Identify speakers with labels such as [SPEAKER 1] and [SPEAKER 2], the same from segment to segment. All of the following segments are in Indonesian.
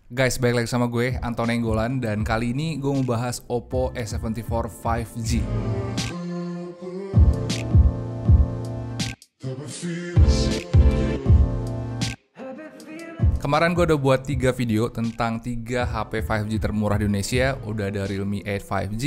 [SPEAKER 1] Guys, balik lagi sama gue, Anton Enggolan, dan kali ini gue mau bahas Oppo A74 5G. Kemarin gue udah buat 3 video tentang 3 HP 5G termurah di Indonesia. Udah ada Realme 8 5G,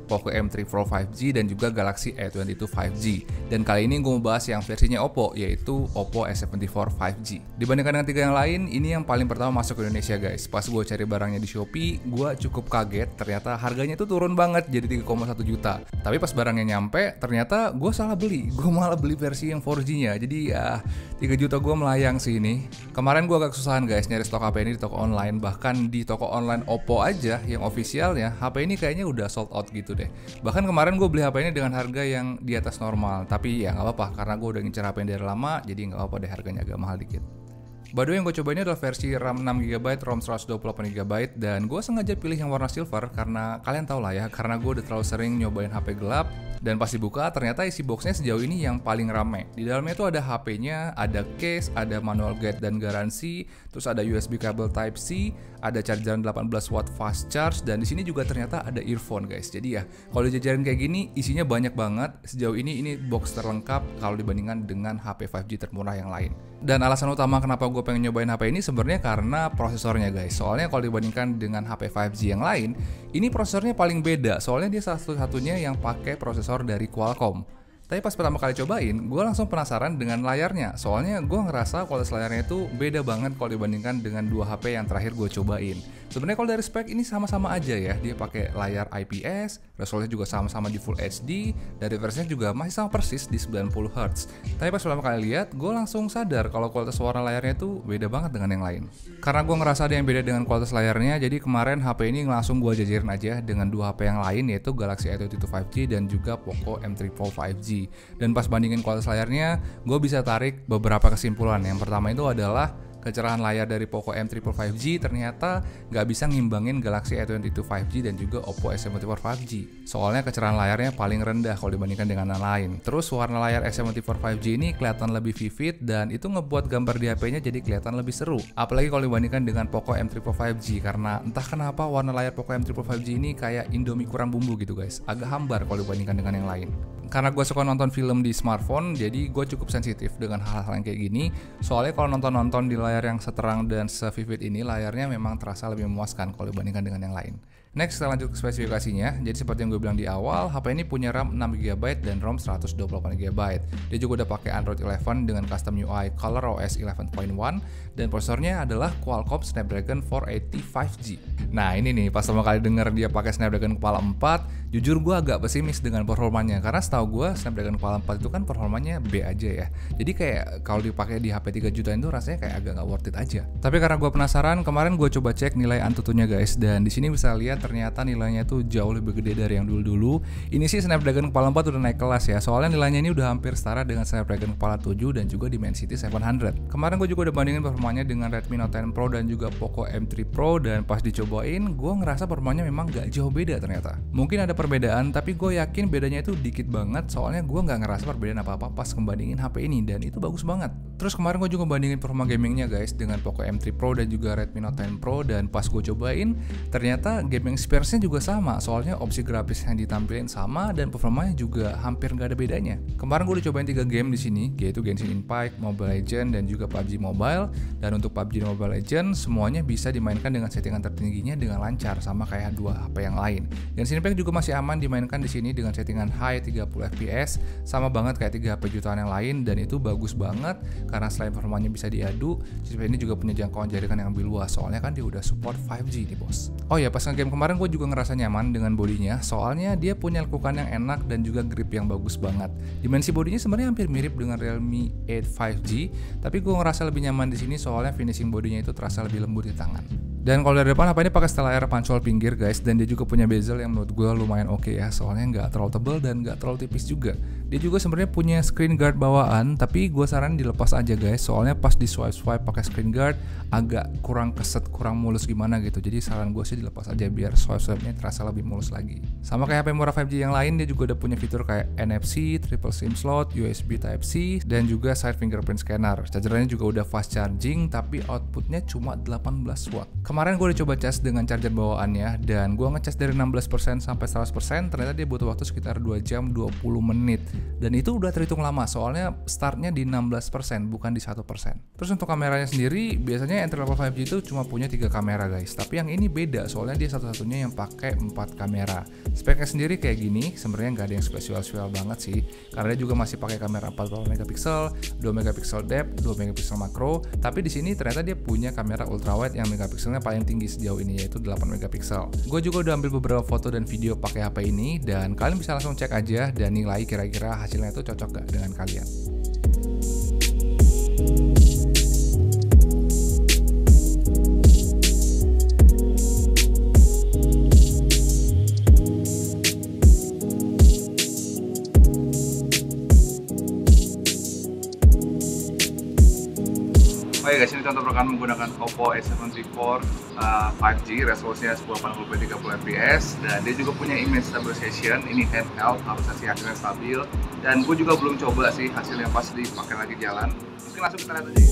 [SPEAKER 1] Poco M3 Pro 5G, dan juga Galaxy A22 5G. Dan kali ini gue mau bahas yang versinya Oppo, yaitu Oppo A74 5G. Dibandingkan dengan 3 yang lain, ini yang paling pertama masuk ke Indonesia guys. Pas gue cari barangnya di Shopee, gue cukup kaget. Ternyata harganya tuh turun banget, jadi 3,1 juta. Tapi pas barangnya nyampe, ternyata gue salah beli. Gue malah beli versi yang 4G-nya. Jadi ya 3 juta gue melayang sih ini. Kemarin gue agak kesusahan guys nyari stok HP ini di toko online. Bahkan di toko online Oppo aja yang officialnya, HP ini kayaknya udah sold out gitu deh. Bahkan kemarin gue beli HP ini dengan harga yang di atas normal. Tapi ya nggak apa-apa, karena gue udah ngincer HP ini dari lama, jadi nggak apa-apa deh harganya agak mahal dikit. By the way, yang gue coba ini adalah versi RAM 6GB, ROM 128GB, dan gue sengaja pilih yang warna silver karena kalian tau lah ya, karena gue udah terlalu sering nyobain HP gelap, dan pas dibuka ternyata isi boxnya sejauh ini yang paling rame. Di dalamnya tuh ada HP-nya, ada case, ada manual guide dan garansi, terus ada USB kabel Type-C, ada chargeran 18W fast charge, dan di sini juga ternyata ada earphone guys. Jadi ya, kalau dijajarin kayak gini, isinya banyak banget. Sejauh ini box terlengkap kalau dibandingkan dengan HP 5G termurah yang lain. Dan alasan utama kenapa gue pengen nyobain HP ini sebenarnya karena prosesornya guys. Soalnya kalau dibandingkan dengan HP 5G yang lain, ini prosesornya paling beda. Soalnya dia satu-satunya yang pakai prosesor dari Qualcomm. Tapi pas pertama kali cobain, gue langsung penasaran dengan layarnya. Soalnya gue ngerasa kualitas layarnya itu beda banget kalau dibandingkan dengan 2 HP yang terakhir gue cobain. Sebenarnya kalau dari spek ini sama-sama aja ya. Dia pakai layar IPS, resolusinya juga sama-sama di Full HD, dari versinya juga masih sama persis di 90Hz. Tapi pas pertama kali lihat, gue langsung sadar kalau kualitas warna layarnya itu beda banget dengan yang lain. Karena gue ngerasa ada yang beda dengan kualitas layarnya, jadi kemarin HP ini langsung gue jajarin aja dengan 2 HP yang lain, yaitu Galaxy A22 5G dan juga Poco M3 Pro 5G. Dan pas bandingin kualitas layarnya, gue bisa tarik beberapa kesimpulan. Yang pertama itu adalah kecerahan layar dari Poco M3 Pro 5G ternyata nggak bisa ngimbangin Galaxy A22 5G dan juga Oppo A74 5G. Soalnya kecerahan layarnya paling rendah kalau dibandingkan dengan yang lain. Terus warna layar A74 5G ini kelihatan lebih vivid dan itu ngebuat gambar di HP-nya jadi kelihatan lebih seru. Apalagi kalau dibandingkan dengan Poco M3 Pro 5G, karena entah kenapa warna layar Poco M3 Pro 5G ini kayak Indomie kurang bumbu gitu guys. Agak hambar kalau dibandingkan dengan yang lain. Karena gue suka nonton film di smartphone, jadi gue cukup sensitif dengan hal-hal yang kayak gini. Soalnya kalau nonton-nonton di layar yang seterang dan sevivid ini, layarnya memang terasa lebih memuaskan kalau dibandingkan dengan yang lain. Next, kita lanjut ke spesifikasinya. Jadi seperti yang gue bilang di awal, HP ini punya RAM 6GB dan ROM 128GB. Dia juga udah pakai Android 11 dengan custom UI ColorOS 11.1 dan prosesornya adalah Qualcomm Snapdragon 480 5G. Nah ini nih, pas pertama kali denger dia pakai Snapdragon kepala 4, jujur gue agak pesimis dengan performanya, karena setahu gue Snapdragon kepala 4 itu kan performanya B aja ya. Jadi kayak kalau dipakai di HP 3 jutaan itu rasanya kayak agak gak worth it aja. Tapi karena gue penasaran, kemarin gue coba cek nilai Antutunya guys, dan di sini bisa lihat ternyata nilainya tuh jauh lebih gede dari yang dulu-dulu. Ini sih Snapdragon kepala 4 udah naik kelas ya, soalnya nilainya ini udah hampir setara dengan Snapdragon kepala 7 dan juga Dimensity 700. Kemarin gue juga udah bandingin performanya dengan Redmi Note 10 Pro dan juga Poco M3 Pro, dan pas dicobain gue ngerasa performanya memang gak jauh beda ternyata. Mungkin ada perbedaan, tapi gue yakin bedanya itu dikit banget, soalnya gue gak ngerasa perbedaan apa-apa pas ngebandingin HP ini, dan itu bagus banget. Terus kemarin gue juga bandingin performa gamingnya guys dengan Poco M3 Pro dan juga Redmi Note 10 Pro, dan pas gue cobain ternyata gaming experience-nya juga sama, soalnya opsi grafis yang ditampilin sama dan performanya juga hampir nggak ada bedanya. Kemarin gue udah cobain 3 game di sini, yaitu Genshin Impact, Mobile Legends, dan juga PUBG Mobile. Dan untuk PUBG dan Mobile Legends semuanya bisa dimainkan dengan settingan tertingginya dengan lancar, sama kayak 2 HP yang lain. Genshin Impact juga masih aman dimainkan di sini dengan settingan high 30 FPS, sama banget kayak 3 HP jutaan yang lain, dan itu bagus banget karena selain performanya bisa diadu, chip ini juga punya jangkauan jaringan yang lebih luas, soalnya kan dia udah support 5G nih bos. Oh ya, pas nge-game kemarin gue juga ngerasa nyaman dengan bodinya, soalnya dia punya lekukan yang enak dan juga grip yang bagus banget. Dimensi bodinya sebenarnya hampir mirip dengan Realme 8 5G, tapi gue ngerasa lebih nyaman di sini soalnya finishing bodinya itu terasa lebih lembut di tangan. Dan kalau dari depan HP ini pakai setelah layar pancol pinggir guys, dan dia juga punya bezel yang menurut gue lumayan oke ya, soalnya nggak terlalu tebal dan nggak terlalu tipis juga. Dia juga sebenarnya punya screen guard bawaan, tapi gue saran dilepas aja guys, soalnya pas di swipe pakai screen guard agak kurang keset, kurang mulus gimana gitu. Jadi saran gue sih dilepas aja biar swipe-nya terasa lebih mulus lagi. Sama kayak HP murah 5G yang lain, dia juga udah punya fitur kayak NFC, triple SIM slot, USB Type-C, dan juga side fingerprint scanner. Chargerannya juga udah fast charging, tapi outputnya cuma 18W. Kemarin gue udah coba cas dengan charger bawaannya, dan gue ngecas dari 16% sampai 100%, ternyata dia butuh waktu sekitar 2 jam 20 menit. Dan itu udah terhitung lama, soalnya startnya di 16%, bukan di 1%. Terus untuk kameranya sendiri, biasanya entry level 5G itu cuma punya 3 kamera guys. Tapi yang ini beda, soalnya dia satu-satunya yang pakai 4 kamera. Speknya sendiri kayak gini, sebenarnya nggak ada yang spesial banget sih. Karena dia juga masih pakai kamera 48 megapiksel, 2 megapiksel depth, 2 megapiksel makro. Tapi di sini ternyata dia punya kamera ultrawide yang megapikselnya paling tinggi sejauh ini, yaitu 8 megapiksel. Gue juga udah ambil beberapa foto dan video pakai HP ini, dan kalian bisa langsung cek aja dan nilai kira-kira hasilnya itu cocok gak dengan kalian. Oke guys, ini contoh rekaman menggunakan Oppo A74 5G, resolusinya 1080p 30 fps, dan dia juga punya image stabilization. Ini handheld, harus hasilnya stabil, dan gue juga belum coba sih hasilnya pas dipakai lagi jalan. Mungkin langsung kita lihat aja.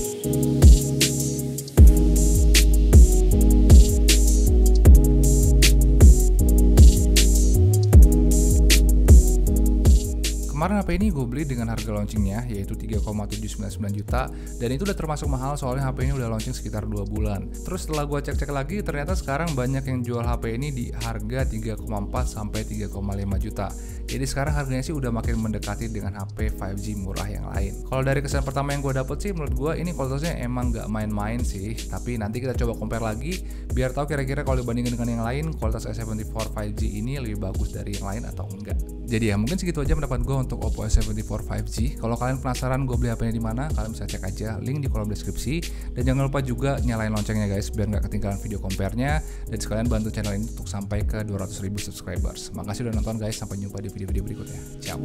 [SPEAKER 1] Kemarin HP ini gue beli dengan harga launchingnya yaitu 3,799 juta, dan itu udah termasuk mahal soalnya HP ini udah launching sekitar 2 bulan. Terus setelah gue cek-cek lagi, ternyata sekarang banyak yang jual HP ini di harga 3,4 sampai 3,5 juta. Jadi sekarang harganya sih udah makin mendekati dengan HP 5G murah yang lain. Kalau dari kesan pertama yang gue dapet sih, menurut gue ini kualitasnya emang gak main-main sih. Tapi nanti kita coba compare lagi biar tahu kira-kira kalau dibandingin dengan yang lain, kualitas A74 5G ini lebih bagus dari yang lain atau enggak. Jadi ya mungkin segitu aja pendapat gue untuk Oppo A74 5G. Kalau kalian penasaran gue beli HP-nya di mana, kalian bisa cek aja link di kolom deskripsi. Dan jangan lupa juga nyalain loncengnya guys, biar nggak ketinggalan video compare-nya. Dan sekalian bantu channel ini untuk sampai ke 200.000 subscribers. Makasih udah nonton guys, sampai jumpa di video-video berikutnya. Ciao.